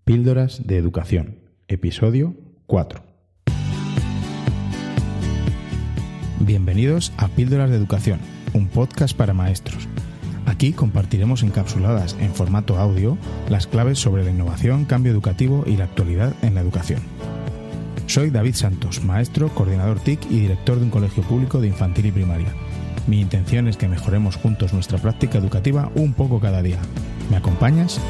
Píldoras de Educación, episodio 4. Bienvenidos a Píldoras de Educación, un podcast para maestros. Aquí compartiremos encapsuladas en formato audio las claves sobre la innovación, cambio educativo y la actualidad en la educación. Soy David Santos, maestro, coordinador TIC y director de un colegio público de infantil y primaria. Mi intención es que mejoremos juntos nuestra práctica educativa un poco cada día. ¿Me acompañas?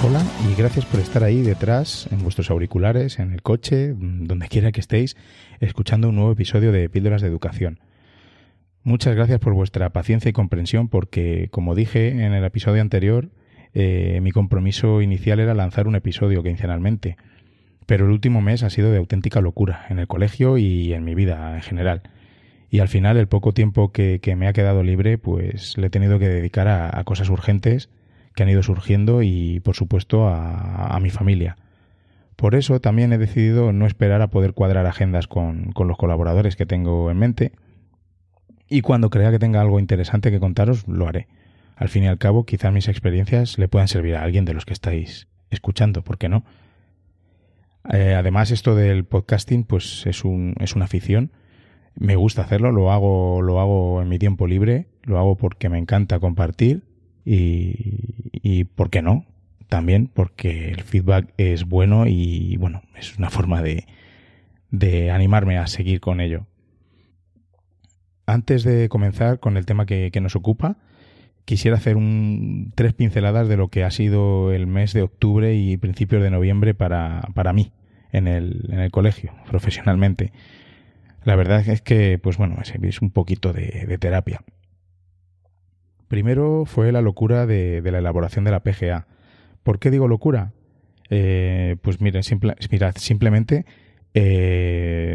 Hola y gracias por estar ahí detrás, en vuestros auriculares, en el coche, donde quiera que estéis, escuchando un nuevo episodio de Píldoras de Educación. Muchas gracias por vuestra paciencia y comprensión porque, como dije en el episodio anterior, mi compromiso inicial era lanzar un episodio quincenalmente, pero el último mes ha sido de auténtica locura en el colegio y en mi vida en general. Y al final el poco tiempo que me ha quedado libre, pues le he tenido que dedicar a cosas urgentes que han ido surgiendo y, por supuesto, a mi familia. Por eso también he decidido no esperar a poder cuadrar agendas con los colaboradores que tengo en mente y cuando crea que tenga algo interesante que contaros, lo haré. Al fin y al cabo, quizás mis experiencias le puedan servir a alguien de los que estáis escuchando, ¿por qué no? Además, esto del podcasting pues es una afición. Me gusta hacerlo, lo hago en mi tiempo libre, lo hago porque me encanta compartir. Y ¿por qué no? También porque el feedback es bueno y bueno, es una forma de animarme a seguir con ello. Antes de comenzar con el tema que nos ocupa, quisiera hacer 3 pinceladas de lo que ha sido el mes de octubre y principios de noviembre para mí en el colegio, profesionalmente. La verdad es que, pues bueno, es un poquito de terapia. Primero fue la locura de la elaboración de la PGA. ¿Por qué digo locura? Pues miren, simplemente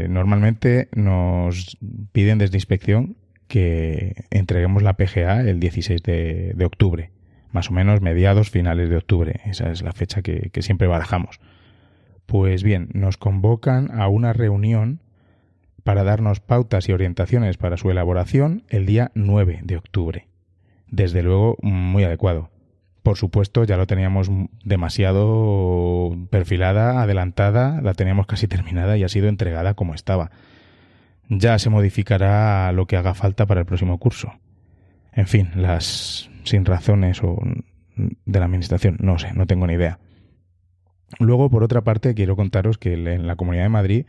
normalmente nos piden desde inspección que entreguemos la PGA el 16 de octubre, más o menos mediados, finales de octubre. Esa es la fecha que siempre barajamos. Pues bien, nos convocan a una reunión para darnos pautas y orientaciones para su elaboración el día 9 de octubre. Desde luego, muy adecuado. Por supuesto, ya lo teníamos demasiado perfilada, adelantada, la teníamos casi terminada y ha sido entregada como estaba. Ya se modificará lo que haga falta para el próximo curso. En fin, las sinrazones de la administración, no sé, no tengo ni idea. Luego, por otra parte, quiero contaros que en la Comunidad de Madrid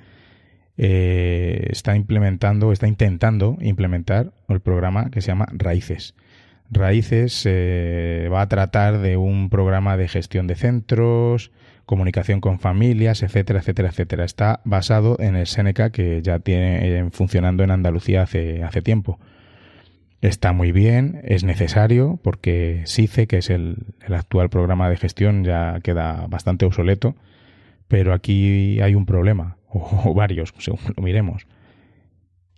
está intentando implementar el programa que se llama Raíces. Raíces va a tratar de un programa de gestión de centros, comunicación con familias, etcétera, etcétera, etcétera. Está basado en el Seneca que ya tiene funcionando en Andalucía hace tiempo. Está muy bien, es necesario porque SICE, que es el actual programa de gestión, ya queda bastante obsoleto, pero aquí hay un problema, o varios, según lo miremos,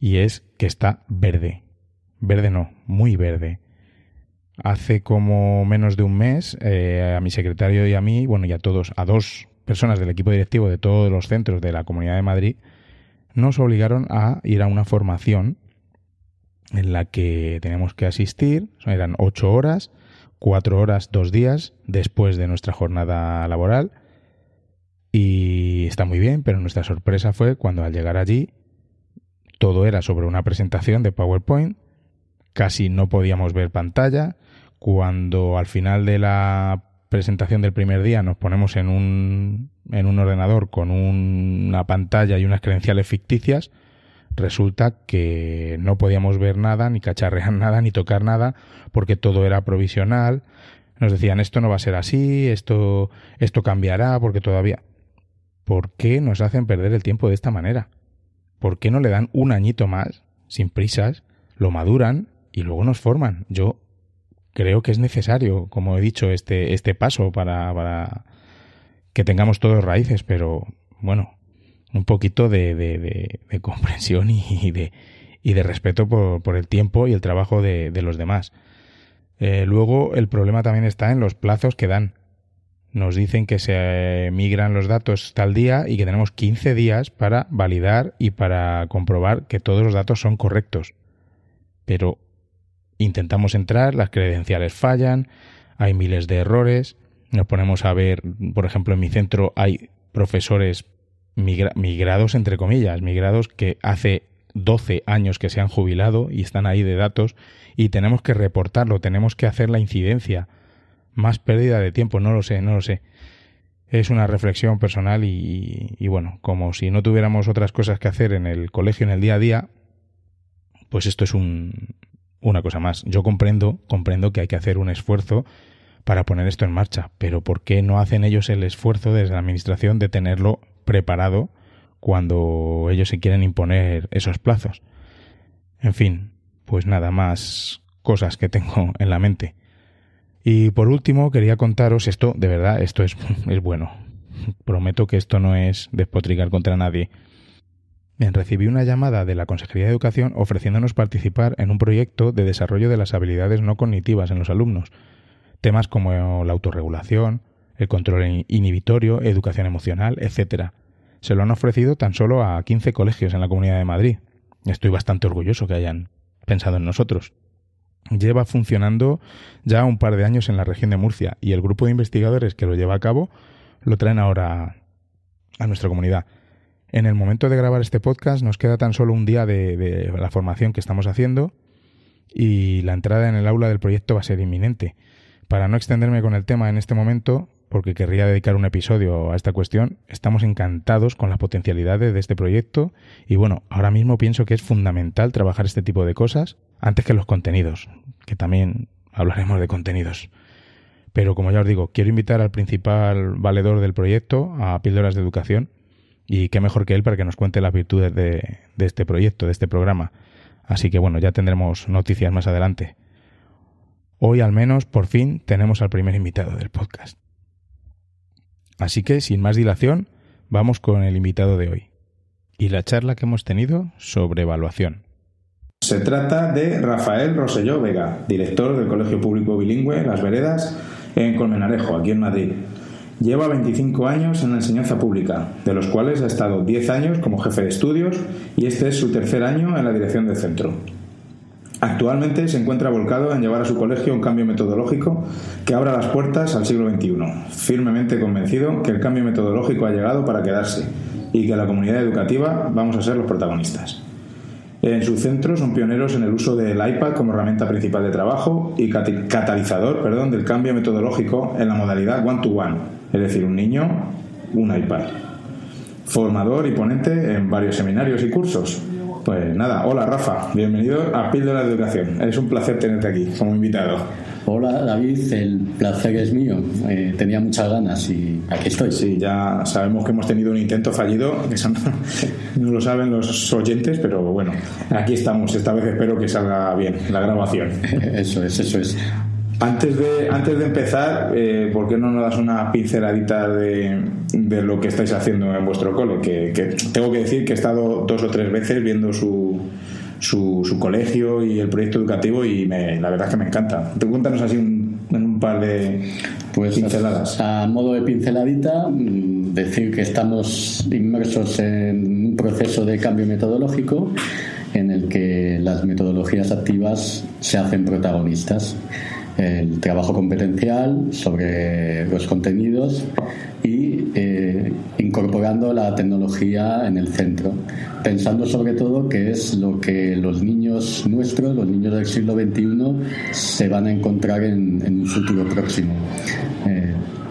y es que está verde. Verde no, muy verde. Hace como menos de un mes, a mi secretario y a mí, bueno, y a 2 personas del equipo directivo de todos los centros de la Comunidad de Madrid, nos obligaron a ir a una formación en la que teníamos que asistir. Eran 8 horas, 4 horas, 2 días después de nuestra jornada laboral. Y está muy bien, pero nuestra sorpresa fue cuando al llegar allí todo era sobre una presentación de PowerPoint, casi no podíamos ver pantalla. Cuando al final de la presentación del primer día nos ponemos en un ordenador con una pantalla y unas credenciales ficticias, resulta que no podíamos ver nada, ni cacharrear nada, ni tocar nada, porque todo era provisional. Nos decían, esto no va a ser así, esto cambiará, porque todavía... ¿Por qué nos hacen perder el tiempo de esta manera? ¿Por qué no le dan un añito más, sin prisas, lo maduran y luego nos forman? Yo creo que es necesario, como he dicho, este paso para que tengamos todos raíces, pero bueno, un poquito de comprensión y de respeto por el tiempo y el trabajo de los demás. Luego el problema también está en los plazos que dan. nos dicen que se migran los datos tal día y que tenemos 15 días para validar y para comprobar que todos los datos son correctos. Pero intentamos entrar, las credenciales fallan, hay miles de errores, nos ponemos a ver, por ejemplo, en mi centro hay profesores migrados, entre comillas, migrados que hace 12 años que se han jubilado y están ahí de datos y tenemos que reportarlo, tenemos que hacer la incidencia. Más pérdida de tiempo, no lo sé. Es una reflexión personal y bueno, como si no tuviéramos otras cosas que hacer en el colegio en el día a día, pues esto es una cosa más. Yo comprendo que hay que hacer un esfuerzo para poner esto en marcha, pero ¿por qué no hacen ellos el esfuerzo desde la administración de tenerlo preparado cuando ellos se quieren imponer esos plazos? En fin, pues nada más cosas que tengo en la mente. Y por último quería contaros esto, de verdad, esto es bueno. Prometo que esto no es despotricar contra nadie. Recibí una llamada de la Consejería de Educación ofreciéndonos participar en un proyecto de desarrollo de las habilidades no cognitivas en los alumnos. Temas como la autorregulación, el control inhibitorio, educación emocional, etc. Se lo han ofrecido tan solo a 15 colegios en la Comunidad de Madrid. Estoy bastante orgulloso que hayan pensado en nosotros. Lleva funcionando ya un par de años en la región de Murcia y el grupo de investigadores que lo lleva a cabo lo traen ahora a nuestra comunidad. En el momento de grabar este podcast nos queda tan solo un día de la formación que estamos haciendo y la entrada en el aula del proyecto va a ser inminente. Para no extenderme con el tema en este momento, porque querría dedicar un episodio a esta cuestión, estamos encantados con las potencialidades de este proyecto y bueno, ahora mismo pienso que es fundamental trabajar este tipo de cosas antes que los contenidos, que también hablaremos de contenidos. Pero como ya os digo, quiero invitar al principal valedor del proyecto, a Píldoras de Educación, y qué mejor que él para que nos cuente las virtudes de este proyecto, de este programa. Así que bueno, ya tendremos noticias más adelante. Hoy al menos, por fin, tenemos al primer invitado del podcast. Así que, sin más dilación, vamos con el invitado de hoy y la charla que hemos tenido sobre evaluación. Se trata de Rafael Rosselló Vega, director del Colegio Público Bilingüe Las Veredas en Colmenarejo, aquí en Madrid. Lleva 25 años en la enseñanza pública, de los cuales ha estado 10 años como jefe de estudios y este es su tercer año en la dirección del centro. Actualmente se encuentra volcado en llevar a su colegio un cambio metodológico que abra las puertas al siglo XXI, firmemente convencido que el cambio metodológico ha llegado para quedarse y que la comunidad educativa vamos a ser los protagonistas. En su centro son pioneros en el uso del iPad como herramienta principal de trabajo y catalizador del cambio metodológico en la modalidad one-to-one, es decir, un niño, un iPad. Formador y ponente en varios seminarios y cursos. Pues nada, hola Rafa, bienvenido a Píldoras de Educación. Es un placer tenerte aquí como invitado. Hola David, el placer es mío. Tenía muchas ganas y aquí estoy. Sí, ya sabemos que hemos tenido un intento fallido, que eso no lo saben los oyentes, pero bueno, aquí estamos. Esta vez espero que salga bien la grabación. Eso es. Antes de empezar, ¿por qué no nos das una pinceladita de lo que estáis haciendo en vuestro cole? Que tengo que decir que he estado 2 o 3 veces viendo su colegio y el proyecto educativo y la verdad es que me encanta. Cuéntanos así en un par de pinceladas. A modo de pinceladita, decir que estamos inmersos en un proceso de cambio metodológico en el que las metodologías activas se hacen protagonistas. El trabajo competencial sobre los contenidos y incorporando la tecnología en el centro, pensando sobre todo que es lo que los niños nuestros, los niños del siglo XXI, se van a encontrar en un futuro próximo.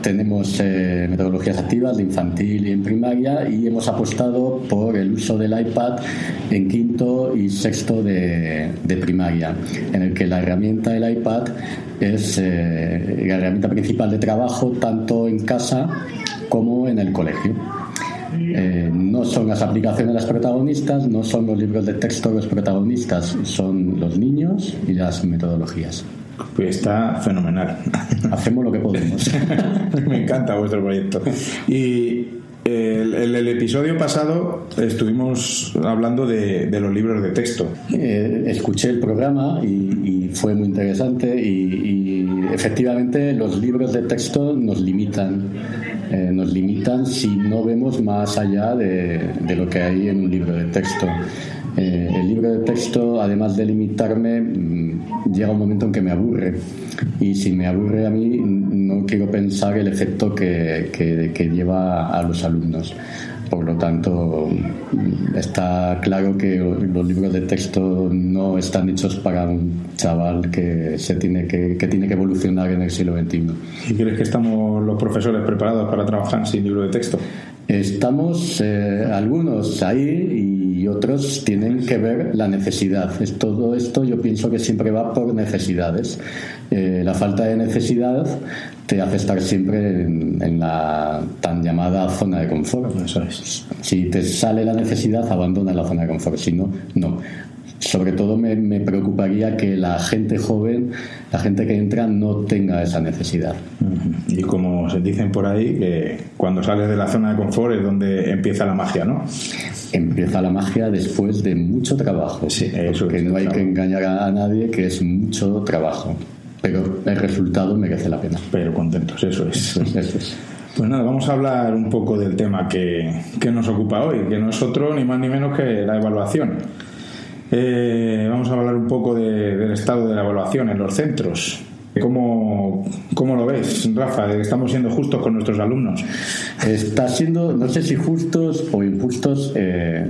Tenemos metodologías activas de infantil y en primaria y hemos apostado por el uso del iPad en quinto y sexto de primaria, en el que la herramienta del iPad es la herramienta principal de trabajo tanto en casa como en el colegio. No son las aplicaciones las protagonistas, no son los libros de texto los protagonistas, son los niños y las metodologías. Pues está fenomenal. Hacemos lo que podemos. Me encanta vuestro proyecto. Y el episodio pasado estuvimos hablando de los libros de texto. Escuché el programa y fue muy interesante y efectivamente los libros de texto nos limitan si no vemos más allá de lo que hay en un libro de texto. El libro de texto, además de limitarme, llega un momento en que me aburre, y si me aburre a mí no quiero pensar el efecto que lleva a los alumnos. Por lo tanto, está claro que los libros de texto no están hechos para un chaval que tiene que evolucionar en el siglo XXI. ¿Y crees que estamos los profesores preparados para trabajar sin libro de texto? Estamos algunos ahí y otros tienen que ver la necesidad. Todo esto yo pienso que siempre va por necesidades. La falta de necesidad te hace estar siempre en la tan llamada zona de confort. Eso es. Si te sale la necesidad, abandona la zona de confort. Si no, no. Sobre todo me preocuparía que la gente joven, la gente que entra, no tenga esa necesidad. Y como se dicen por ahí, que cuando sales de la zona de confort es donde empieza la magia, ¿no? Empieza la magia después de mucho trabajo. Sí, eso porque no hay que engañar a nadie, que es mucho trabajo. Pero el resultado merece la pena. Pero contentos, eso es. Eso es. Pues nada, vamos a hablar un poco del tema que nos ocupa hoy, que no es otro ni más ni menos que la evaluación. Vamos a hablar un poco del estado de la evaluación en los centros. ¿Cómo lo ves, Rafa? ¿Estamos siendo justos con nuestros alumnos? Está siendo, no sé si justos o injustos.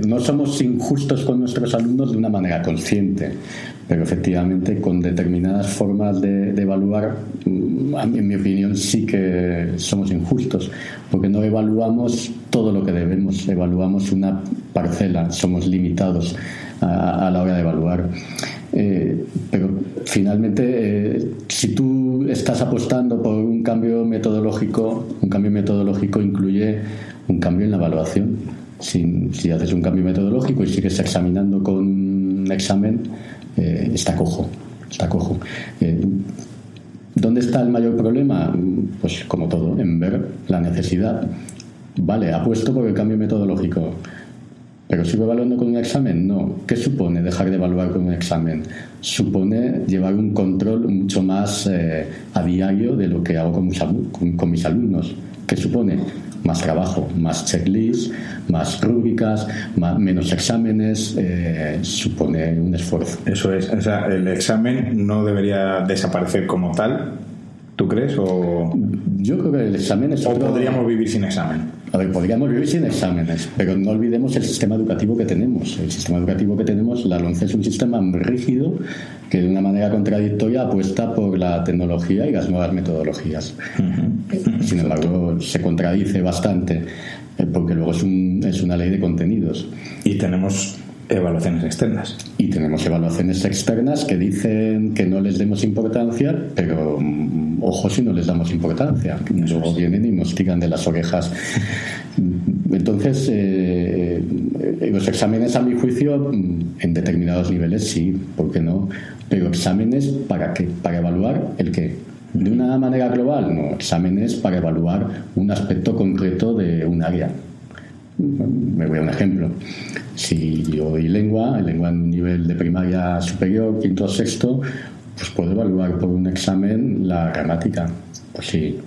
No somos injustos con nuestros alumnos de una manera consciente, pero efectivamente con determinadas formas de evaluar, en mi opinión sí que somos injustos, porque no evaluamos todo lo que debemos, evaluamos una parcela, somos limitados a la hora de evaluar. Pero finalmente, si tú estás apostando por un cambio metodológico incluye un cambio en la evaluación. Si haces un cambio metodológico y sigues examinando con un examen, está cojo. ¿Dónde está el mayor problema? Pues como todo, en ver la necesidad. Vale, apuesto por el cambio metodológico, ¿pero sigo evaluando con un examen? No. ¿Qué supone dejar de evaluar con un examen? Supone llevar un control mucho más a diario de lo que hago con mis alumnos. ¿Qué supone? Más trabajo, más checklists, más rúbricas, menos exámenes, supone un esfuerzo. Eso es. O sea, el examen no debería desaparecer como tal, ¿tú crees? Yo creo que el examen es otro... ¿O podríamos vivir sin examen? A ver, podríamos vivir sin exámenes, pero no olvidemos el sistema educativo que tenemos. El sistema educativo que tenemos, la LOMCE, es un sistema muy rígido que de una manera contradictoria apuesta por la tecnología y las nuevas metodologías. Sin embargo, se contradice bastante, porque luego es una ley de contenidos. Y tenemos evaluaciones externas. Y tenemos evaluaciones externas que dicen que no les demos importancia, pero ojo si no les damos importancia. Luego vienen y nos tiran de las orejas. Entonces, los exámenes, a mi juicio, en determinados niveles sí, ¿por qué no? Pero exámenes, ¿para qué? ¿Para evaluar el qué? ¿De una manera global? No, exámenes para evaluar un aspecto concreto de un área. Me voy a un ejemplo. Si yo doy lengua en un nivel de primaria superior, quinto o sexto, pues puedo evaluar por un examen la gramática. Pues sí,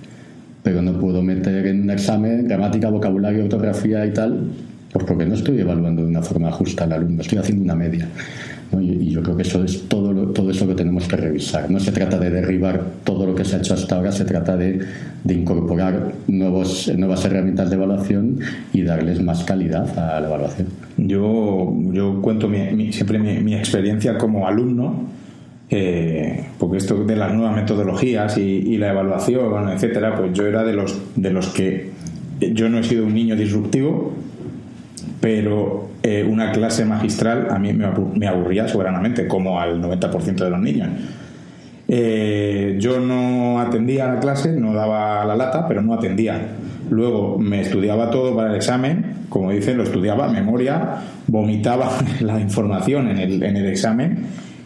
pero no puedo meter en un examen gramática, vocabulario, ortografía y tal, pues porque no estoy evaluando de una forma justa al alumno, estoy haciendo una media, ¿no? Y yo creo que eso es todo eso que tenemos que revisar. No se trata de derribar todo lo que se ha hecho hasta ahora, se trata de incorporar nuevas herramientas de evaluación y darles más calidad a la evaluación. Yo cuento siempre mi experiencia como alumno, porque esto de las nuevas metodologías y la evaluación, etcétera, pues yo era de los que yo no he sido un niño disruptivo, pero una clase magistral a mí me aburría soberanamente, como al 90% de los niños. Yo no atendía a la clase, no daba la lata, pero no atendía. Luego me estudiaba todo para el examen, como dicen, lo estudiaba, memoria, vomitaba la información en el examen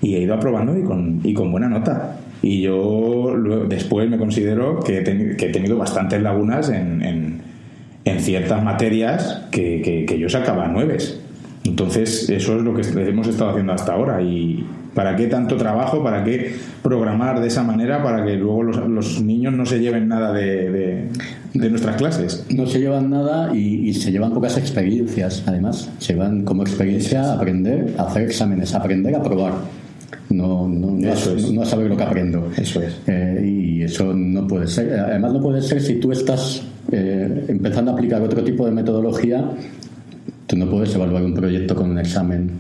y he ido aprobando y con buena nota. Y yo después me considero que he tenido bastantes lagunas en en ciertas materias que yo sacaba 9. Entonces eso es lo que hemos estado haciendo hasta ahora. ¿Y para qué tanto trabajo? ¿Para qué programar de esa manera para que luego los niños no se lleven nada de nuestras clases? No se llevan nada y se llevan pocas experiencias, además. Se llevan como experiencia a aprender, a hacer exámenes, a aprender a probar. No a saber lo que aprendo. Eso es. Y eso no puede ser. Además no puede ser si tú estás empezando a aplicar otro tipo de metodología. Tú no puedes evaluar un proyecto con un examen.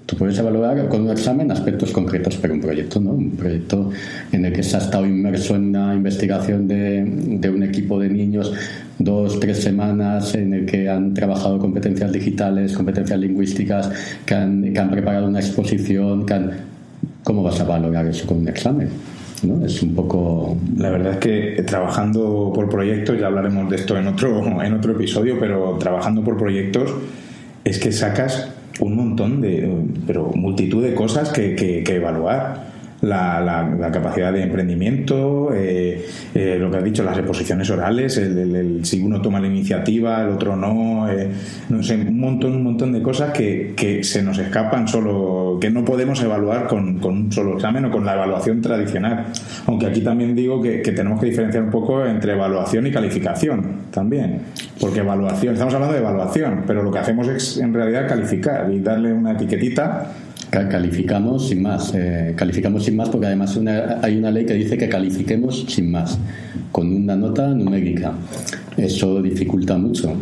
Tú puedes evaluar con un examen aspectos concretos, pero un proyecto no. Un proyecto en el que se ha estado inmerso en una investigación de un equipo de niños 2-3 semanas, en el que han trabajado competencias digitales, competencias lingüísticas, que han preparado una exposición, ¿cómo vas a valorar eso con un examen? ¿No? Es un poco... La verdad es que trabajando por proyectos, ya hablaremos de esto en otro episodio, pero trabajando por proyectos es que sacas un montón pero multitud de cosas que evaluar. La capacidad de emprendimiento, lo que has dicho, las exposiciones orales, si uno toma la iniciativa, el otro no, no sé, un montón de cosas que se nos escapan solo, que no podemos evaluar con un solo examen o con la evaluación tradicional. Aunque aquí también digo que tenemos que diferenciar un poco entre evaluación y calificación también, porque estamos hablando de evaluación, pero lo que hacemos es en realidad calificar y darle una etiquetita. Calificamos sin más, porque además hay una ley que dice que califiquemos sin más, con una nota numérica. Eso dificulta mucho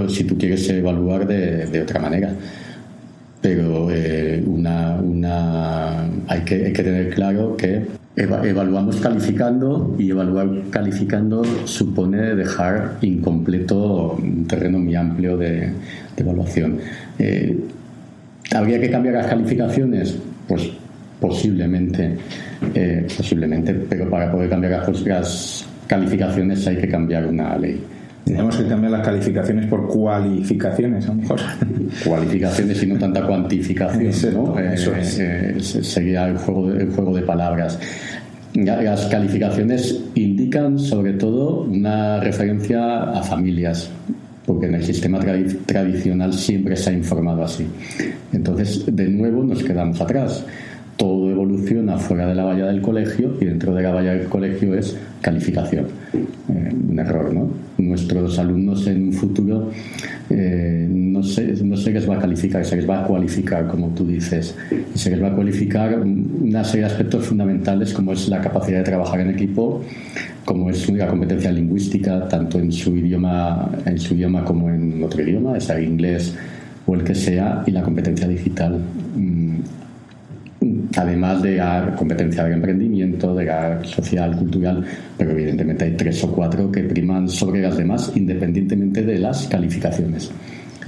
si tú quieres evaluar de otra manera. Pero hay que tener claro que evaluamos calificando, y evaluar calificando supone dejar incompleto un terreno muy amplio de evaluación. ¿Habría que cambiar las calificaciones? Pues posiblemente, pero para poder cambiar las calificaciones hay que cambiar una ley. Tenemos que cambiar las calificaciones por cualificaciones, a lo mejor. Cualificaciones y no tanta cuantificación, ¿no? Eso es. Sería el juego de palabras. Las calificaciones indican sobre todo una referencia a familias, porque en el sistema tradicional siempre se ha informado así. Entonces, de nuevo, nos quedamos atrás. Todo evoluciona fuera de la valla del colegio, y dentro de la valla del colegio es calificación. Un error, ¿no? Nuestros alumnos en un futuro no se les va a calificar, se les va a cualificar, como tú dices. Y se les va a cualificar una serie de aspectos fundamentales, como es la capacidad de trabajar en equipo, como es la competencia lingüística, tanto en su idioma como en otro idioma, sea inglés o el que sea, y la competencia digital. Además de la competencia de emprendimiento, de la social, cultural, pero evidentemente hay 3 o 4 que priman sobre las demás, independientemente de las calificaciones.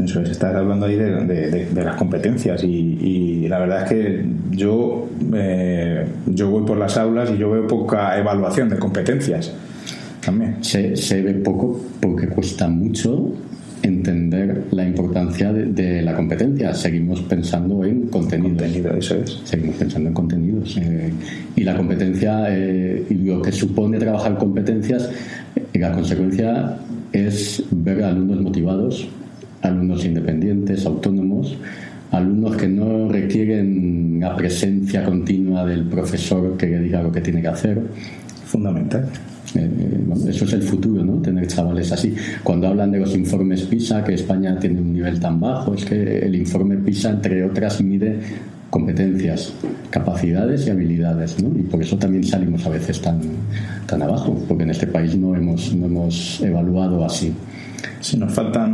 Eso es, estás hablando ahí de las competencias, y la verdad es que yo voy por las aulas y yo veo poca evaluación de competencias también. Se ve poco porque cuesta mucho entender la importancia de la competencia. Seguimos pensando en contenidos. Eso es. Seguimos pensando en contenidos. Y la competencia, y lo que supone trabajar competencias, la consecuencia es ver alumnos motivados, alumnos independientes, autónomos, alumnos que no requieren la presencia continua del profesor que le diga lo que tiene que hacer. Fundamental. Eso es el futuro, ¿no? Tener chavales así. Cuando hablan de los informes PISA, que España tiene un nivel tan bajo, es que el informe PISA, entre otras, mide competencias, capacidades y habilidades, ¿no? Y por eso también salimos a veces tan abajo, porque en este país no hemos evaluado así. Sí, nos falta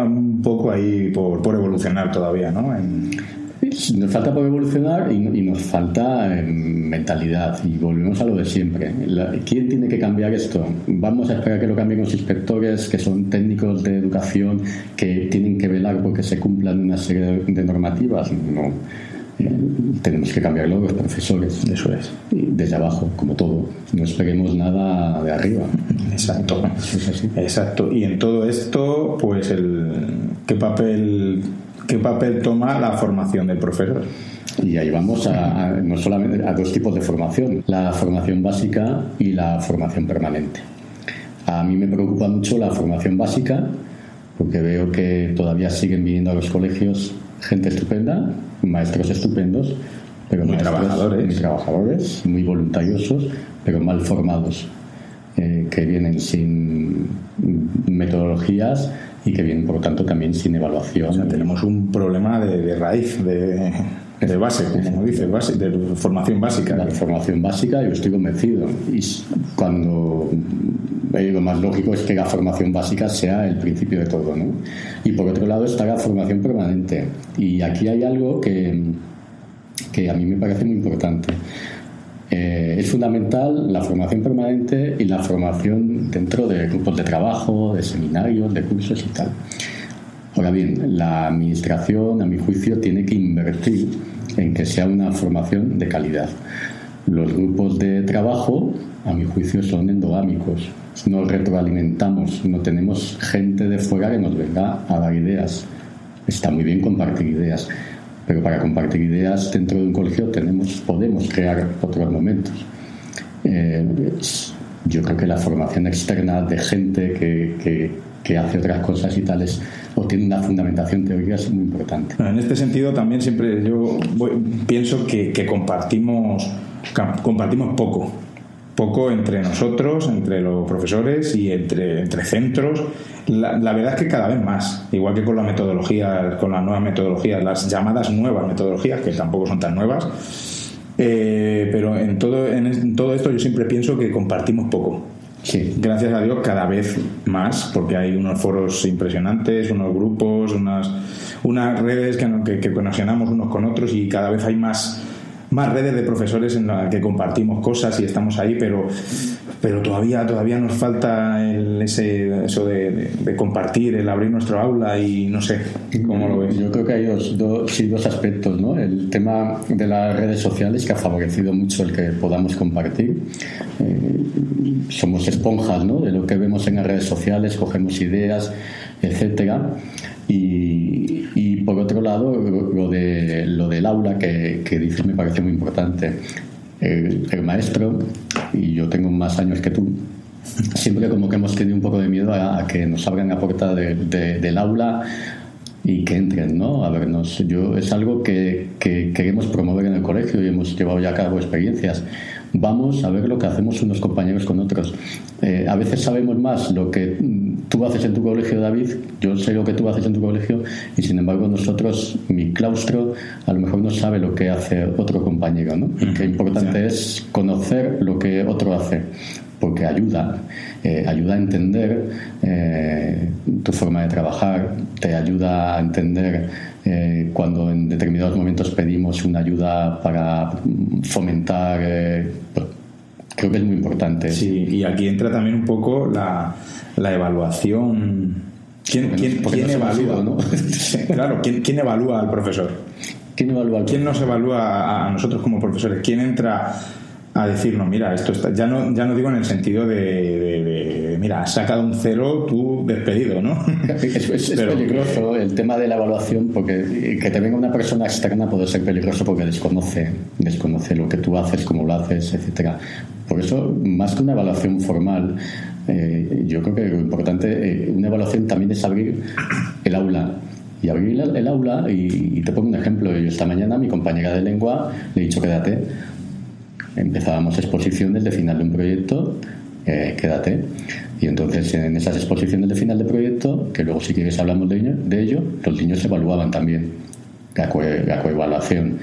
un poco ahí por evolucionar todavía, ¿no? Nos falta por evolucionar y nos falta mentalidad, y volvemos a lo de siempre. ¿Quién tiene que cambiar esto? ¿Vamos a esperar que lo cambien los inspectores, que son técnicos de educación, que tienen que velar porque se cumplan una serie de normativas? No. Tenemos que cambiarlo los profesores. Eso es. Desde abajo, como todo. No esperemos nada de arriba. Exacto. Eso es así. Exacto. Y en todo esto, pues ¿qué papel toma la formación del profesor? Y ahí vamos no solamente a 2 tipos de formación: la formación básica y la formación permanente. A mí me preocupa mucho la formación básica, porque veo que todavía siguen viniendo a los colegios gente estupenda, maestros estupendos, pero muy trabajadores, muy voluntariosos, pero mal formados, que vienen sin metodologías y que vienen, por lo tanto, también sin evaluación. O sea, tenemos un problema de raíz, de base, como dices, de formación básica. La formación básica, yo estoy convencido. Y cuando lo más lógico es que la formación básica sea el principio de todo, ¿no? Y por otro lado está la formación permanente. Y aquí hay algo que a mí me parece muy importante. Es fundamental la formación permanente y la formación dentro de grupos de trabajo, de seminarios, de cursos y tal. Ahora bien, la administración, a mi juicio, tiene que invertir en que sea una formación de calidad. Los grupos de trabajo, a mi juicio, son endogámicos. Nos retroalimentamos, no tenemos gente de fuera que nos venga a dar ideas. Está muy bien compartir ideas, pero para compartir ideas dentro de un colegio podemos crear otros momentos. Yo creo que la formación externa de gente que hace otras cosas y tales o tiene una fundamentación teórica es muy importante. En este sentido también siempre yo pienso que compartimos poco entre nosotros, entre los profesores y entre centros. La verdad es que cada vez más, igual que con la metodología, con las nuevas metodologías, las llamadas nuevas metodologías, que tampoco son tan nuevas, pero en todo esto yo siempre pienso que compartimos poco. Sí. Gracias a Dios cada vez más, porque hay unos foros impresionantes, unos grupos, unas redes que nos llenamos unos con otros, y cada vez hay más redes de profesores en las que compartimos cosas y estamos ahí, pero todavía nos falta eso de compartir, el abrir nuestro aula, y no sé cómo lo ves. Yo creo que hay dos aspectos, ¿no? El tema de las redes sociales, que ha favorecido mucho el que podamos compartir. Somos esponjas, ¿no?, de lo que vemos en las redes sociales, cogemos ideas, etcétera. Y por otro lado, lo del aula que dices me parece muy importante. El maestro, y yo tengo más años que tú, siempre como que hemos tenido un poco de miedo a que nos abran la puerta del aula y que entren, ¿no?, a vernos. Es algo que queremos promover en el colegio y hemos llevado ya a cabo experiencias. Vamos a ver lo que hacemos unos compañeros con otros. A veces sabemos más lo que tú haces en tu colegio, David, yo sé lo que tú haces en tu colegio, y sin embargo nosotros, mi claustro, a lo mejor no sabe lo que hace otro compañero, ¿no? Y qué importante es conocer lo que otro hace, porque ayuda a entender tu forma de trabajar, te ayuda a entender cuando en determinados momentos pedimos una ayuda para fomentar, creo que es muy importante. Sí, y aquí entra también un poco la evaluación. ¿Quién evalúa? ¿No? Claro, ¿quién evalúa al profesor? ¿Quién nos evalúa a nosotros como profesores? ¿Quién entra a decirnos, mira, esto está, ya no digo en el sentido de mira, has sacado un 0, tú despedido, ¿no? Es peligroso el tema de la evaluación, porque que te venga una persona externa puede ser peligroso porque desconoce lo que tú haces, cómo lo haces, etcétera. Por eso, más que una evaluación formal, yo creo que lo importante, una evaluación también es abrir el aula. Y abrir el aula, y te pongo un ejemplo. Yo esta mañana a mi compañera de lengua le he dicho, quédate. Empezábamos exposiciones de final de un proyecto, quédate. Y entonces en esas exposiciones de final de proyecto, que luego si quieres hablamos de ello, los niños se evaluaban también, la coevaluación.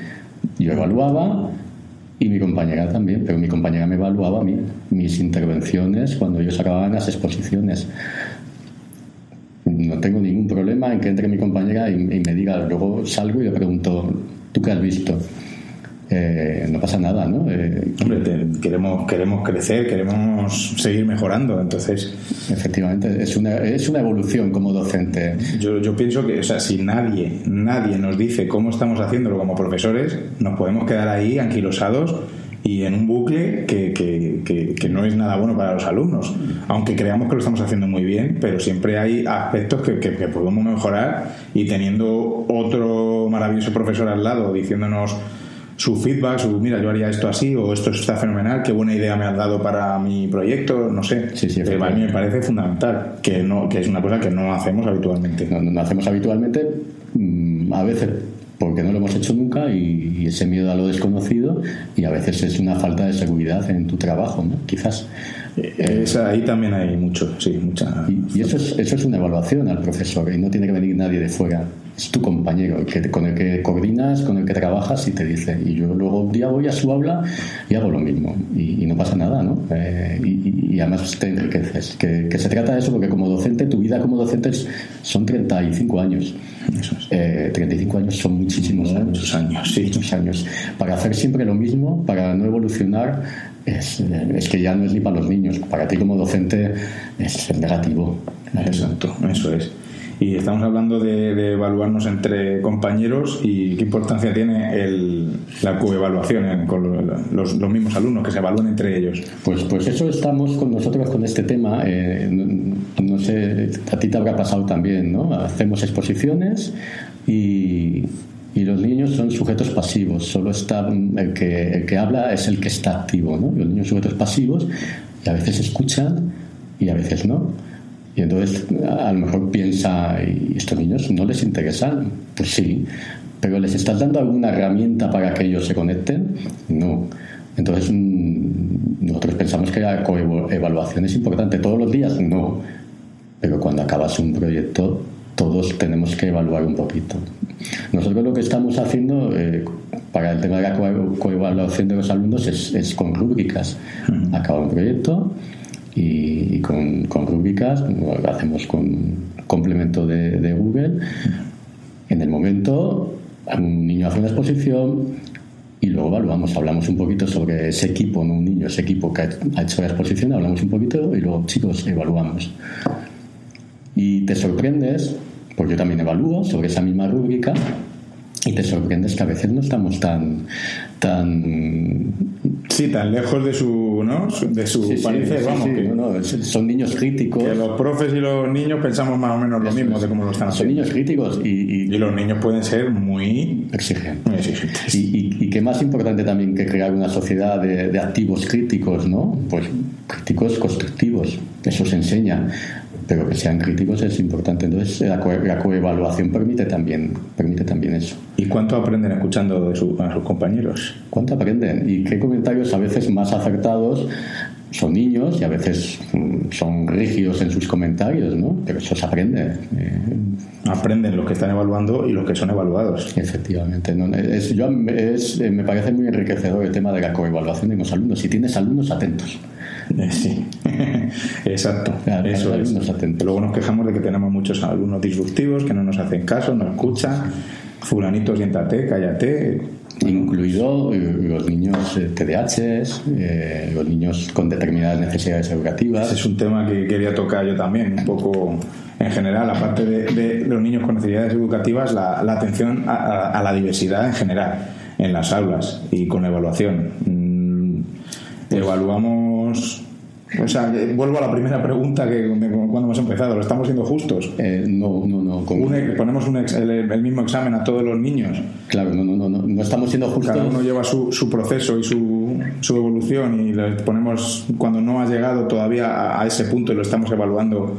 Yo evaluaba y mi compañera también, pero mi compañera me evaluaba a mí, mis intervenciones cuando ellos acababan las exposiciones. No tengo ningún problema en que entre mi compañera y me diga, luego salgo y le pregunto, ¿tú qué has visto? No pasa nada, ¿no? Hombre, queremos crecer, queremos seguir mejorando, entonces efectivamente es una evolución como docente. Yo pienso que, o sea, si nadie nos dice cómo estamos haciéndolo como profesores, nos podemos quedar ahí anquilosados y en un bucle que no es nada bueno para los alumnos, aunque creamos que lo estamos haciendo muy bien, pero siempre hay aspectos que podemos mejorar, y teniendo otro maravilloso profesor al lado diciéndonos su feedback, mira, yo haría esto así, o esto está fenomenal, qué buena idea me has dado para mi proyecto, no sé. Sí, a mí me parece fundamental, que es una cosa que no hacemos habitualmente. No hacemos habitualmente, a veces porque no lo hemos hecho nunca y ese miedo a lo desconocido, y a veces es una falta de seguridad en tu trabajo, ¿no? Quizás. Ahí también hay mucha. Y eso es una evaluación al profesor, y no tiene que venir nadie de fuera. Es tu compañero, con el que coordinas, con el que trabajas, y te dice. Y yo luego un día voy a su aula y hago lo mismo, y no pasa nada, ¿no? Y además te enriqueces. Que se trata de eso, porque como docente, tu vida como docente son 35 años. Eso es. 35 años son muchísimos años. Muchos años, sí. Muchos años. Para hacer siempre lo mismo, para no evolucionar, es que ya no es ni para los niños. Para ti como docente es negativo. Exacto, eso es. Y estamos hablando de evaluarnos entre compañeros, y qué importancia tiene la coevaluación con los mismos alumnos, que se evalúen entre ellos. Pues eso estamos con nosotros con este tema. No sé, a ti te habrá pasado también, ¿no? Hacemos exposiciones y los niños son sujetos pasivos. Solo está el que habla es el que está activo, ¿no? Los niños son sujetos pasivos, y a veces escuchan y a veces no. Y entonces a lo mejor piensa, ¿y estos niños no les interesan? Pues sí, pero ¿les estás dando alguna herramienta para que ellos se conecten? No. Entonces nosotros pensamos que la coevaluación es importante. ¿Todos los días? No. Pero cuando acabas un proyecto, todos tenemos que evaluar un poquito. Nosotros lo que estamos haciendo para el tema de la coevaluación de los alumnos es con rúbricas. Acaba un proyecto y con rúbricas, lo hacemos con complemento de Google. En el momento, un niño hace una exposición y luego evaluamos, hablamos un poquito sobre ese equipo, no un niño, ese equipo que ha hecho la exposición, hablamos un poquito y luego, chicos, evaluamos. Y te sorprendes, porque yo también evalúo sobre esa misma rúbrica, y te sorprendes que a veces no estamos tan lejos de su, ¿no? De su parecer, vamos. Sí. No, son niños críticos. Que los profes y los niños pensamos más o menos lo mismo de cómo lo están haciendo. Son niños críticos y los niños pueden ser muy exigentes. Y qué más importante también que crear una sociedad de activos críticos, ¿no? Pues críticos constructivos. Eso se enseña. Pero que sean críticos es importante. Entonces la coevaluación permite también eso. ¿Y cuánto aprenden escuchando a sus compañeros? ¿Cuánto aprenden? ¿Y qué comentarios a veces más acertados? Son niños y a veces son rígidos en sus comentarios, ¿no? Pero eso se aprende. Aprenden los que están evaluando y los que son evaluados. Efectivamente. Me parece muy enriquecedor el tema de la coevaluación de los alumnos. Si tienes alumnos atentos. Sí, exacto. Claro, eso es. Luego nos quejamos de que tenemos muchos alumnos disruptivos que no nos hacen caso, no escuchan. Fulanito, siéntate, cállate. Incluido los niños TDAH, los niños con determinadas necesidades educativas. Ese es un tema que quería tocar yo también, un poco en general, aparte de los niños con necesidades educativas, la atención a la diversidad en general en las aulas y con evaluación. Evaluamos. O sea, vuelvo a la primera pregunta cuando hemos empezado. ¿Lo estamos siendo justos? No. ¿Ponemos el mismo examen a todos los niños? Claro, no estamos siendo justos. Cada uno lleva su proceso y su evolución, y le ponemos, cuando no ha llegado todavía a ese punto y lo estamos evaluando,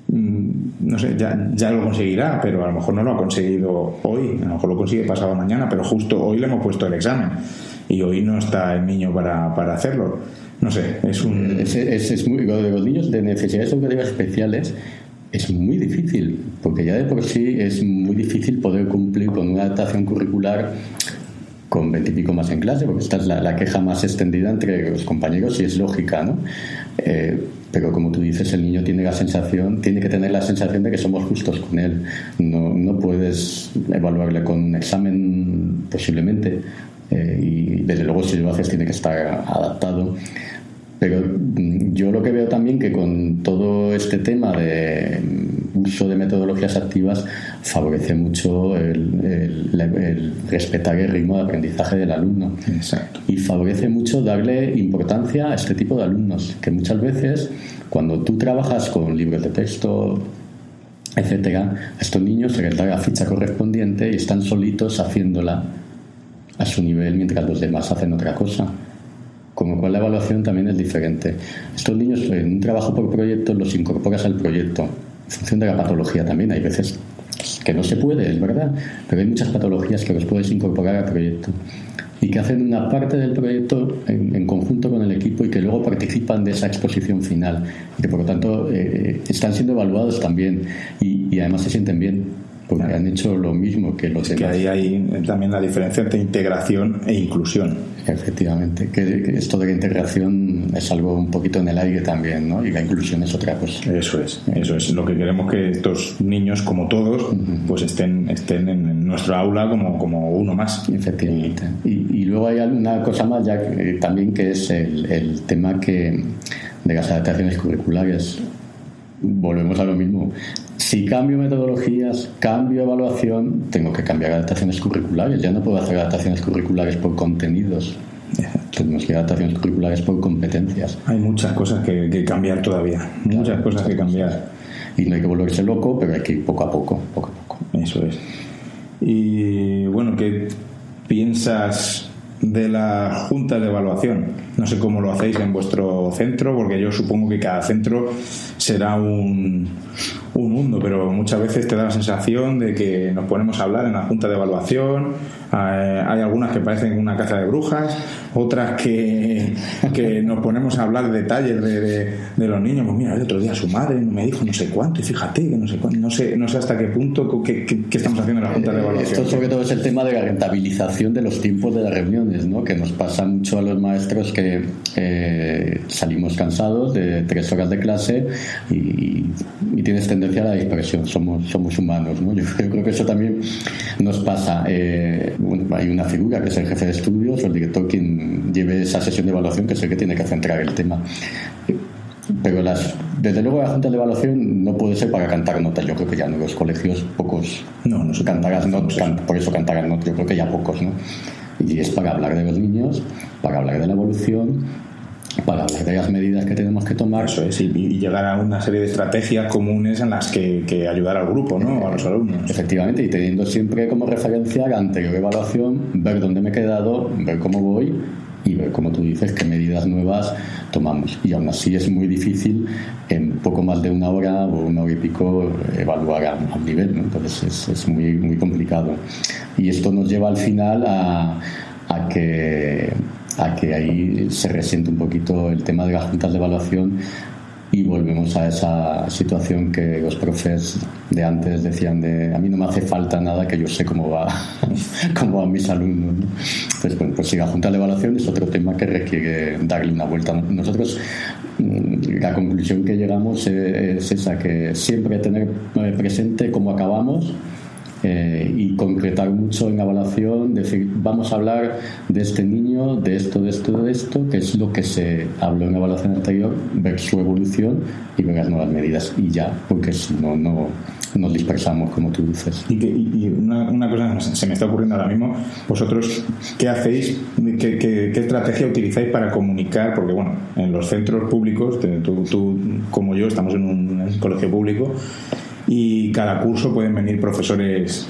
no sé, ya lo conseguirá, pero a lo mejor no lo ha conseguido hoy, a lo mejor lo consigue pasado mañana, pero justo hoy le hemos puesto el examen y hoy no está el niño para hacerlo. No sé, es muy, lo de los niños de necesidades educativas especiales es muy difícil, porque ya de por sí es muy difícil poder cumplir con una adaptación curricular con 20 y pico más en clase, porque esta es la queja más extendida entre los compañeros, y es lógica, ¿no? Pero como tú dices, el niño tiene que tener la sensación de que somos justos con él. No puedes evaluarle con un examen posiblemente, y desde luego si lo haces tiene que estar adaptado. Pero yo lo que veo también, que con todo este tema de uso de metodologías activas favorece mucho el respetar el ritmo de aprendizaje del alumno. Exacto. Y favorece mucho darle importancia a este tipo de alumnos, que muchas veces cuando tú trabajas con libros de texto, etcétera, a estos niños se les da la ficha correspondiente y están solitos haciéndola a su nivel mientras los demás hacen otra cosa. Con lo cual la evaluación también es diferente. Estos niños en un trabajo por proyecto los incorporas al proyecto en función de la patología también. Hay veces que no se puede, es verdad, pero hay muchas patologías que los puedes incorporar al proyecto y que hacen una parte del proyecto en conjunto con el equipo y que luego participan de esa exposición final y que por lo tanto están siendo evaluados también y además se sienten bien porque han hecho lo mismo que los demás. Que ahí hay también la diferencia entre integración e inclusión. Efectivamente, que esto de la integración es algo un poquito en el aire también, ¿no? Y la inclusión es otra cosa. Eso es lo que queremos, que estos niños, como todos, pues estén en nuestro aula como uno más. Efectivamente. Y luego hay una cosa más ya también, que es el tema de las adaptaciones curriculares. Volvemos a lo mismo. Si cambio metodologías, cambio evaluación, tengo que cambiar adaptaciones curriculares. Ya no puedo hacer adaptaciones curriculares por contenidos. Tenemos que adaptaciones curriculares por competencias. Hay muchas cosas que cambiar todavía. Muchas cosas que cambiar. Y no hay que volverse loco, pero hay que ir poco a poco. Eso es. Y bueno, ¿qué piensas de la junta de evaluación? No sé cómo lo hacéis en vuestro centro, porque yo supongo que cada centro será un mundo, pero muchas veces te da la sensación de que nos ponemos a hablar en la junta de evaluación. Hay algunas que parecen una caza de brujas, otras que nos ponemos a hablar de detalles de los niños. Pues mira, el otro día su madre me dijo no sé cuánto y fíjate que no sé cuánto, no sé hasta qué punto qué estamos haciendo en la junta de evaluación. Esto sobre todo es el tema de la rentabilización de los tiempos de las reuniones, ¿no? Que nos pasa mucho a los maestros que salimos cansados de 3 horas de clase y tienes tendencia a la dispersión. Somos humanos, ¿no? Yo creo que eso también nos pasa. Hay una figura que es el jefe de estudios o el director quien lleve esa sesión de evaluación, que es el que tiene que centrar el tema. Pero desde luego la junta de evaluación no puede ser para cantar notas. Yo creo que ya en los colegios pocos no se cantarán notas, por eso cantarán notas. Yo creo que ya pocos, ¿no? Y es para hablar de los niños, para hablar de la evolución, para hablar de las medidas que tenemos que tomar. Eso es, y llegar a una serie de estrategias comunes en las que ayudar al grupo, ¿no? A los alumnos. Efectivamente, y teniendo siempre como referencia la anterior evaluación, ver dónde me he quedado, ver cómo voy y ver, como tú dices, qué medidas nuevas tomamos. Y aún así es muy difícil en poco más de 1 hora o 1 hora y pico evaluar a un nivel, ¿no? Entonces es muy, muy complicado. Y esto nos lleva al final a que ahí se resiente un poquito el tema de las juntas de evaluación y volvemos a esa situación que los profes de antes decían a mí no me hace falta nada, que yo sé cómo van mis alumnos, ¿no? Entonces, bueno, pues si la junta de evaluación es otro tema que requiere darle una vuelta. Nosotros la conclusión que llegamos es esa, que siempre tener presente cómo acabamos y concretar mucho en la evaluación, decir, vamos a hablar de este niño, de esto, que es lo que se habló en la evaluación anterior, ver su evolución y ver las nuevas medidas y ya, porque si no nos dispersamos, como tú dices. Y una cosa se me está ocurriendo ahora mismo, vosotros, ¿qué hacéis? ¿Qué estrategia utilizáis para comunicar? Porque bueno, en los centros públicos, tú como yo estamos en un colegio público, y cada curso pueden venir profesores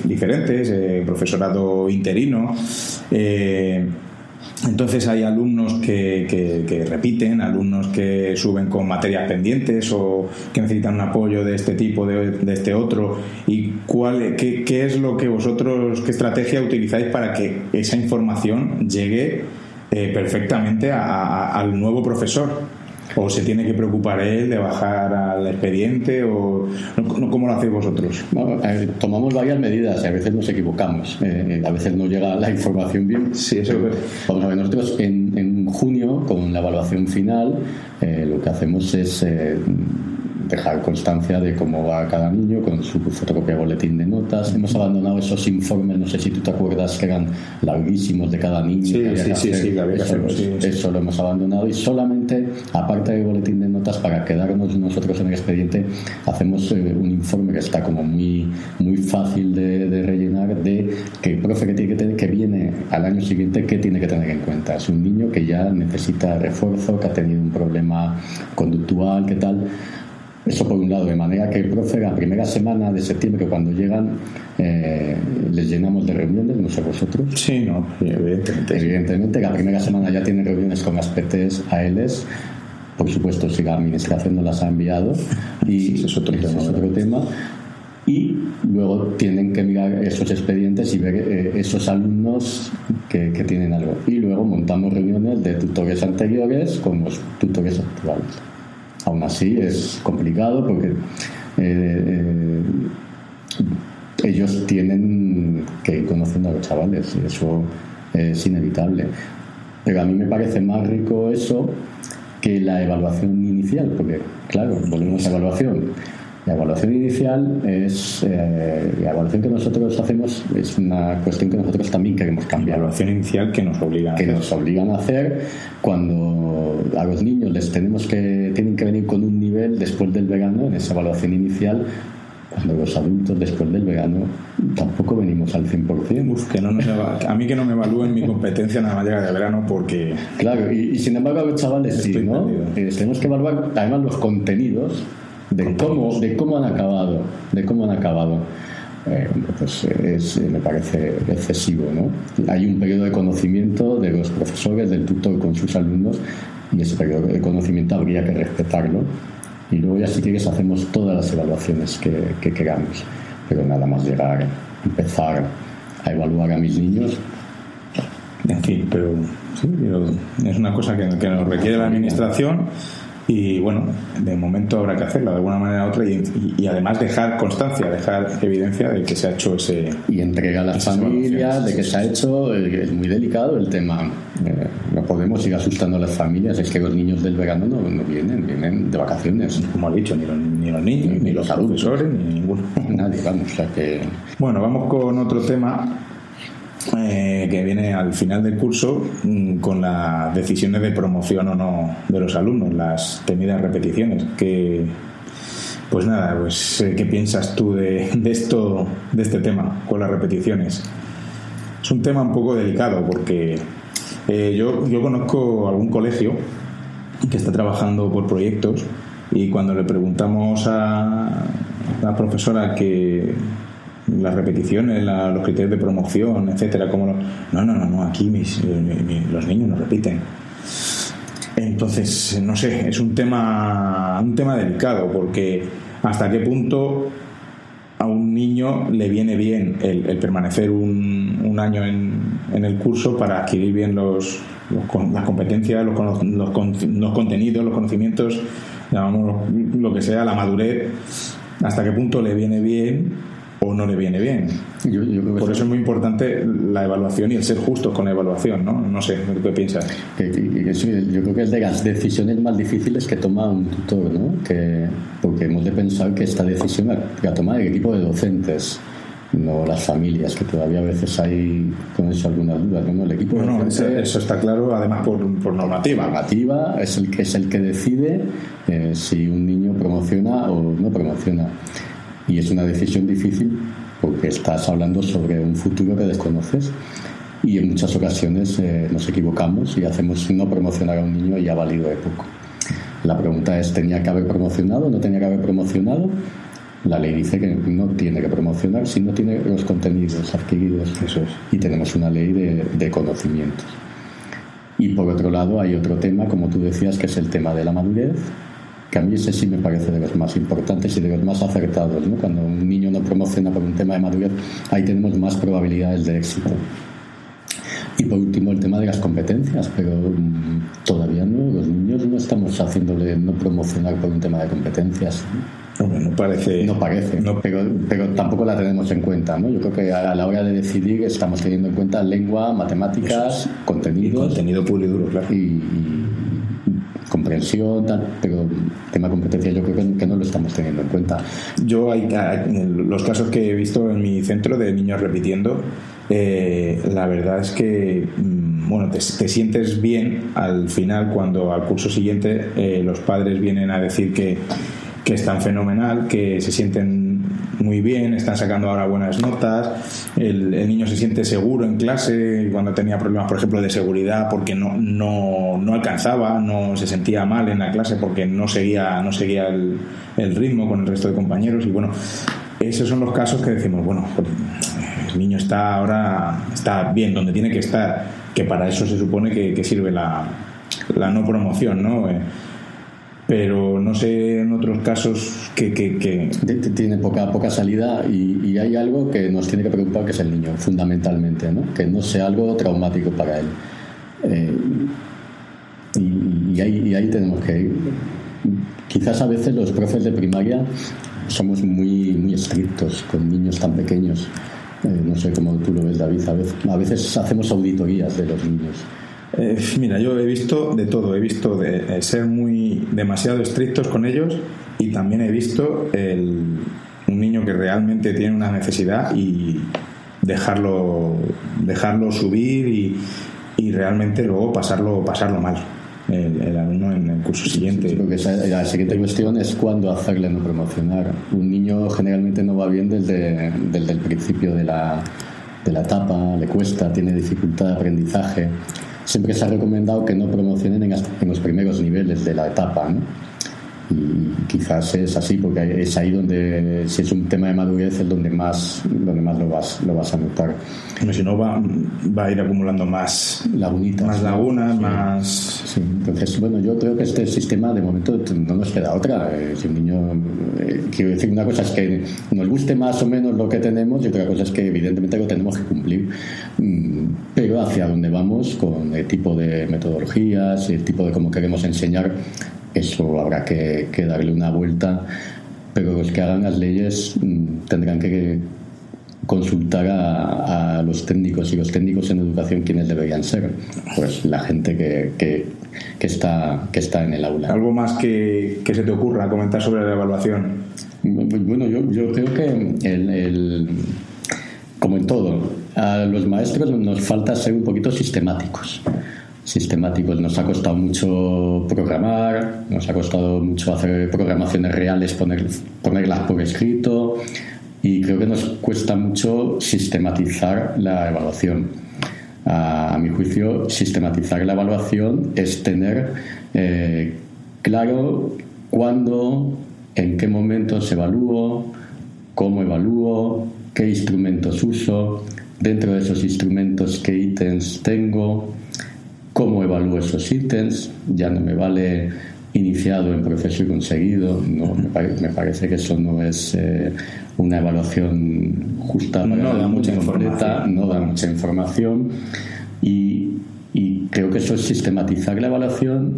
diferentes, profesorado interino, entonces hay alumnos que repiten, alumnos que suben con materias pendientes o que necesitan un apoyo de este tipo, de este otro. ¿Y qué es lo que vosotros, qué estrategia utilizáis para que esa información llegue perfectamente al nuevo profesor? ¿O se tiene que preocupar él de bajar al expediente? ¿O cómo lo hacéis vosotros? No, tomamos varias medidas y a veces nos equivocamos. A veces no llega la información bien. Sí, eso es. Vamos a ver, nosotros en junio, con la evaluación final, lo que hacemos es dejar constancia de cómo va cada niño con su fotocopia boletín de notas. Hemos abandonado esos informes, no sé si tú te acuerdas, que eran larguísimos de cada niño. Sí, eso lo hemos abandonado y solamente, aparte del boletín de notas, para quedarnos nosotros en el expediente, hacemos un informe que está como muy, muy fácil de rellenar, de que el profe que viene al año siguiente, ¿qué tiene que tener en cuenta? Es un niño que ya necesita refuerzo, que ha tenido un problema conductual, ¿qué tal? Eso por un lado, de manera que el profe la primera semana de septiembre, cuando llegan, les llenamos de reuniones, no sé vosotros. Sí, no, evidentemente la primera semana ya tienen reuniones con las PTs, ALs, por supuesto si la administración no las ha enviado, y ese es otro tema. Y luego tienen que mirar esos expedientes y ver esos alumnos que tienen algo, y luego montamos reuniones de tutores anteriores con los tutores actuales. Aún así es complicado porque ellos tienen que ir conociendo a los chavales, y eso es inevitable. Pero a mí me parece más rico eso que la evaluación inicial, porque claro, volvemos a evaluación. La evaluación inicial la evaluación que nosotros hacemos es una cuestión que nosotros también queremos cambiar. La evaluación inicial que nos obligan a hacer cuando a los niños tienen que venir con un nivel después del verano en esa evaluación inicial, cuando los adultos después del verano tampoco venimos al 100%. A mí que no me evalúen mi competencia nada más llega de verano, porque... Claro, y sin embargo a los chavales sí, ¿no? Tenemos que evaluar además los contenidos de cómo han acabado. Pues me parece excesivo, ¿no? Hay un periodo de conocimiento de los profesores, del tutor con sus alumnos, y ese periodo de conocimiento habría que respetarlo, y luego ya si quieres hacemos todas las evaluaciones que queramos, pero nada más empezar a evaluar a mis niños. En fin, pero sí, es una cosa que nos requiere la administración. Y bueno, de momento habrá que hacerlo de alguna manera u otra, y además dejar constancia, dejar evidencia de que se ha hecho ese... Y entrega a las familias de que se ha hecho. Es muy delicado el tema. No podemos ir asustando a las familias. Es que los niños del verano no vienen de vacaciones. Como ha dicho, ni los niños, ni los profesores, ni ninguno. Nadie, vamos. O sea que... Bueno, vamos con otro tema que viene al final del curso, con las decisiones de promoción o no de los alumnos, las temidas repeticiones. Pues nada, ¿qué piensas tú de esto, de este tema con las repeticiones? Es un tema un poco delicado, porque yo conozco algún colegio que está trabajando por proyectos, y cuando le preguntamos a la profesora que las repeticiones, los criterios de promoción, etcétera, no, aquí los niños no repiten. Entonces, no sé, es un tema delicado, porque hasta qué punto a un niño le viene bien el permanecer un año en el curso para adquirir bien las competencias, los contenidos, los conocimientos, llamamos lo que sea, la madurez, hasta qué punto le viene bien o no le viene bien. Yo creo que por eso es muy importante la evaluación y el ser justos con la evaluación, ¿no? No sé, ¿qué piensas? Yo creo que es de las decisiones más difíciles que toma un tutor, ¿no? Porque hemos de pensar que esta decisión la toma el equipo de docentes, no las familias, que todavía a veces hay con eso algunas dudas, ¿no? El equipo de docentes, eso está claro, además por normativa. Normativa es el que decide si un niño promociona o no promociona. Y es una decisión difícil porque estás hablando sobre un futuro que desconoces, y en muchas ocasiones nos equivocamos y hacemos no promocionar a un niño y ha valido de poco. La pregunta es, ¿tenía que haber promocionado o no tenía que haber promocionado? La ley dice que no tiene que promocionar si no tiene los contenidos adquiridos. Eso es. Y tenemos una ley de conocimientos. Y por otro lado hay otro tema, como tú decías, que es el tema de la madurez, que a mí ese sí me parece de los más importantes y de los más acertados, ¿no? Cuando un niño no promociona por un tema de madurez, ahí tenemos más probabilidades de éxito. Y por último el tema de las competencias, pero todavía no, los niños no estamos haciéndole no promocionar por un tema de competencias. Hombre, no parece. Pero tampoco la tenemos en cuenta, ¿no? Yo creo que a la hora de decidir estamos teniendo en cuenta lengua, matemáticas, contenidos. Y contenido puro y duro, claro. Y comprensión, pero tema competencia yo creo que no lo estamos teniendo en cuenta. Yo los casos que he visto en mi centro de niños repitiendo, la verdad es que te sientes bien al final cuando al curso siguiente los padres vienen a decir que están fenomenal, que se sienten muy bien, están sacando ahora buenas notas, el niño se siente seguro en clase, cuando tenía problemas, por ejemplo, de seguridad porque no alcanzaba, no se sentía mal en la clase porque no seguía el ritmo con el resto de compañeros. Y bueno, esos son los casos que decimos, bueno, el niño está bien donde tiene que estar, que para eso se supone que sirve la no promoción, ¿no? Pero no sé en otros casos que tiene poca salida, y hay algo que nos tiene que preocupar, que es el niño, fundamentalmente, ¿no? Que no sea algo traumático para él, y ahí tenemos que ir. Quizás a veces los profes de primaria somos muy, muy estrictos con niños tan pequeños. No sé cómo tú lo ves, David. A veces hacemos auditorías de los niños. Mira, yo he visto de todo. He visto de ser demasiado estrictos con ellos, y también he visto un niño que realmente tiene una necesidad y dejarlo subir y realmente luego pasarlo mal el alumno en el curso siguiente. Sí, porque la siguiente cuestión es cuándo hacerle no promocionar. Un niño generalmente no va bien desde el principio de la etapa, le cuesta, tiene dificultad de aprendizaje. Siempre se ha recomendado que no promocionen en los primeros niveles de la etapa, ¿no? Y quizás es así, porque es ahí donde, si es un tema de madurez, es donde más lo vas a notar. Pero si no, va a ir acumulando más lagunas, más... Sí, entonces, bueno, yo creo que este sistema de momento no nos queda otra. Si un niño, quiero decir, una cosa es que nos guste más o menos lo que tenemos, y otra cosa es que evidentemente lo tenemos que cumplir, pero hacia dónde vamos con el tipo de metodologías, el tipo de cómo queremos enseñar, eso habrá que darle una vuelta. Pero los que hagan las leyes tendrán que consultar a los técnicos, y los técnicos en educación, ¿quiénes deberían ser? Pues la gente que está en el aula. ¿Algo más que se te ocurra comentar sobre la evaluación? Bueno, yo creo que como en todo, a los maestros nos falta ser un poquito sistemáticos. Nos ha costado mucho programar, nos ha costado mucho hacer programaciones reales, ponerlas por escrito, y creo que nos cuesta mucho sistematizar la evaluación. A mi juicio, sistematizar la evaluación es tener claro cuándo, en qué momentos evalúo, cómo evalúo, qué instrumentos uso, dentro de esos instrumentos qué ítems tengo, cómo evalúo esos ítems. Ya no me vale iniciado, en proceso y conseguido. No, me parece que eso no es una evaluación justa, no da mucha información. No da mucha información, y creo que eso es sistematizar la evaluación.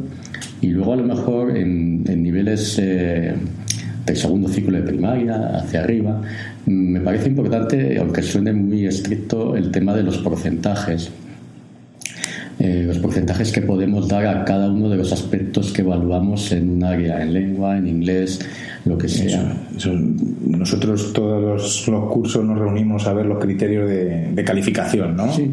Y luego, a lo mejor en niveles del segundo ciclo de primaria hacia arriba, me parece importante, aunque suene muy estricto, el tema de los porcentajes. Los porcentajes que podemos dar a cada uno de los aspectos que evaluamos en un área, en lengua, en inglés, lo que sea. Eso. Nosotros todos los cursos nos reunimos a ver los criterios de calificación, ¿no? Sí.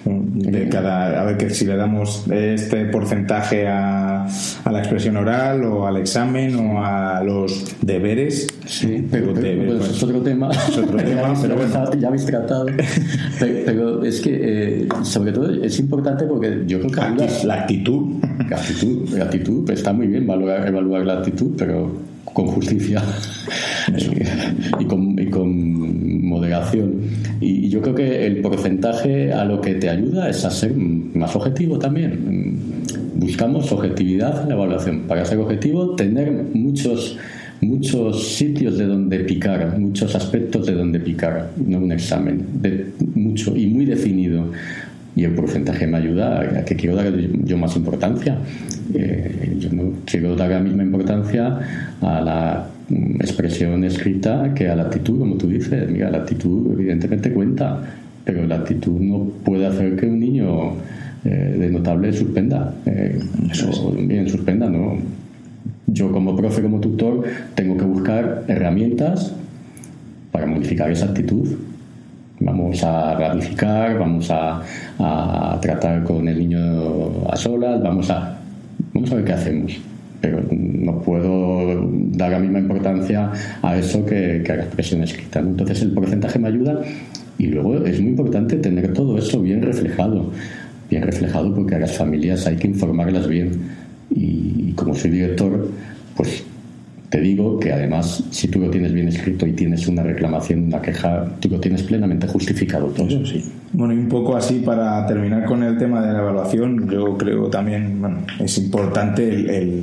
A ver que si le damos este porcentaje a la expresión oral, o al examen, o a los deberes. Sí, pero es otro tema. Pero bueno, ya habéis tratado. Pero es que sobre todo es importante, porque yo creo que la actitud está muy bien evaluar la actitud, pero con justicia y con moderación. Y yo creo que el porcentaje a lo que te ayuda es a ser más objetivo también. Buscamos objetividad en la evaluación. Para ser objetivo, tener muchos sitios de donde picar, muchos aspectos de donde picar, no un examen, mucho y muy definido. Y el porcentaje me ayuda a que quiero dar yo más importancia. Yo no quiero dar la misma importancia a la expresión escrita que a la actitud, como tú dices. Mira, la actitud evidentemente cuenta, pero la actitud no puede hacer que un niño de notable suspenda. Suspenda, ¿no? Yo, como profe, como tutor, tengo que buscar herramientas para modificar esa actitud. Vamos a ramificar, vamos a tratar con el niño a solas, vamos a ver qué hacemos. pero no puedo dar la misma importancia a eso que a la expresión escrita, ¿no? Entonces el porcentaje me ayuda, y luego es muy importante tener todo eso bien reflejado porque a las familias hay que informarlas bien, y como soy director, pues te digo que además, si tú lo tienes bien escrito y tienes una reclamación, una queja, tú lo tienes plenamente justificado todo. Eso sí. Bueno, y un poco así para terminar con el tema de la evaluación, yo creo también, bueno, es importante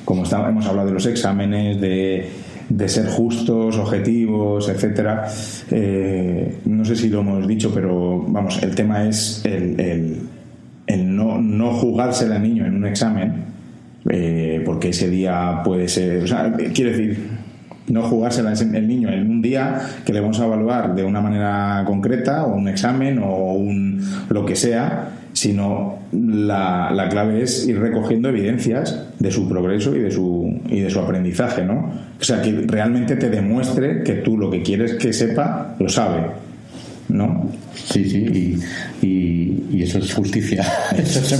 como hemos hablado de los exámenes, de ser justos, objetivos, etcétera. No sé si lo hemos dicho, pero vamos, el tema es el no jugársela al niño en un examen. Porque ese día puede ser, o sea, quiero decir, no jugársela el niño en un día que le vamos a evaluar de una manera concreta, o un examen o lo que sea, sino la clave es ir recogiendo evidencias de su progreso y de su aprendizaje, ¿no? O sea, que realmente te demuestre que tú lo que quieres que sepa lo sabe, ¿no? Sí, y eso es justicia. Eso es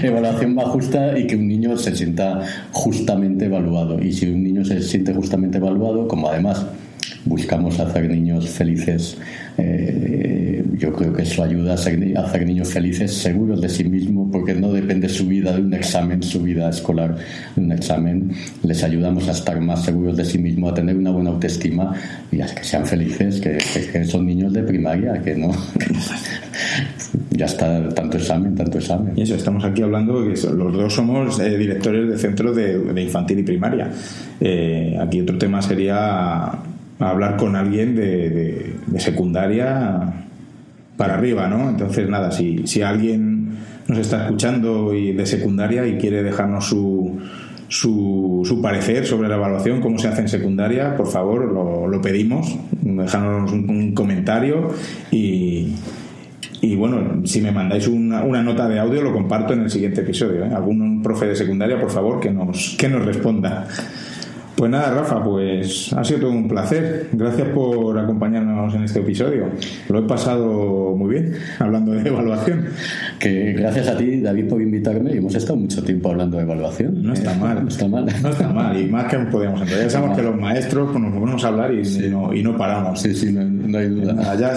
evaluación más justa, y que un niño se sienta justamente evaluado. Y si un niño se siente justamente evaluado, como además buscamos hacer niños felices, yo creo que eso ayuda a hacer niños felices, seguros de sí mismos, porque no depende su vida de un examen, su vida escolar de un examen. Les ayudamos a estar más seguros de sí mismos, a tener una buena autoestima, y a que sean felices, que son niños de primaria, que no ya está, tanto examen. Y eso, estamos aquí hablando que los dos somos directores de centros de infantil y primaria. Aquí otro tema sería hablar con alguien de secundaria para arriba, ¿no? Entonces, nada, si alguien nos está escuchando y de secundaria y quiere dejarnos su parecer sobre la evaluación, cómo se hace en secundaria, por favor, lo pedimos, dejadnos un comentario, y bueno, si me mandáis una nota de audio, lo comparto en el siguiente episodio, ¿eh? Algún profe de secundaria, por favor, que nos responda. Pues nada, Rafa, pues ha sido todo un placer. Gracias por acompañarnos en este episodio. Lo he pasado muy bien hablando de evaluación. Que gracias a ti, David, por invitarme. Hemos estado mucho tiempo hablando de evaluación. No está mal. No está mal. No está mal. Y más que podíamos entrar. Ya sabemos que los maestros pues, nos ponemos a hablar y no paramos. Sí, no hay duda. Ya,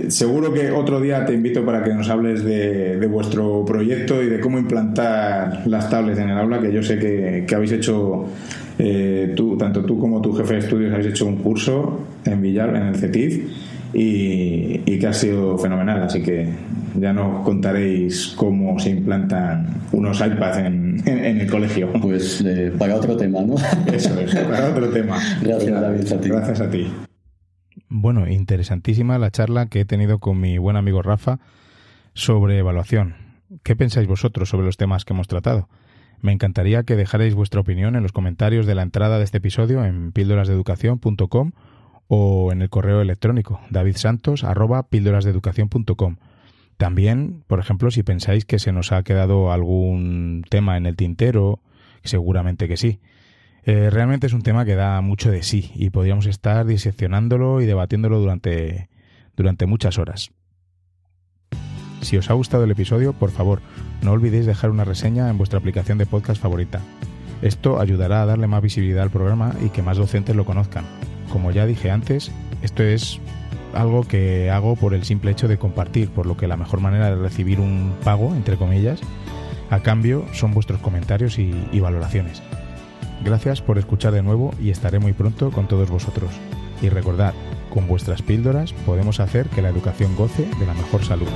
seguro que otro día te invito para que nos hables de vuestro proyecto y de cómo implantar las tablets en el aula, que yo sé que habéis hecho... tanto tú como tu jefe de estudios habéis hecho un curso en Villar, en el CETIF, y que ha sido fenomenal, así que ya nos contaréis cómo se implantan unos iPads en el colegio. Pues para otro tema, ¿no? Eso es, para otro tema. Gracias, David, a ti. Gracias a ti. Bueno, interesantísima la charla que he tenido con mi buen amigo Rafa sobre evaluación. ¿Qué pensáis vosotros sobre los temas que hemos tratado? Me encantaría que dejarais vuestra opinión en los comentarios de la entrada de este episodio en píldorasdeeducación.com o en el correo electrónico davidsantos@píldorasdeeducación.com. También, por ejemplo, si pensáis que se nos ha quedado algún tema en el tintero, seguramente que sí. Realmente es un tema que da mucho de sí y podríamos estar diseccionándolo y debatiéndolo durante muchas horas. Si os ha gustado el episodio, por favor, no olvidéis dejar una reseña en vuestra aplicación de podcast favorita. Esto ayudará a darle más visibilidad al programa y que más docentes lo conozcan. Como ya dije antes, esto es algo que hago por el simple hecho de compartir, por lo que la mejor manera de recibir un pago, entre comillas, a cambio son vuestros comentarios y valoraciones. Gracias por escuchar de nuevo y estaré muy pronto con todos vosotros. Y recordad, con vuestras píldoras podemos hacer que la educación goce de la mejor salud.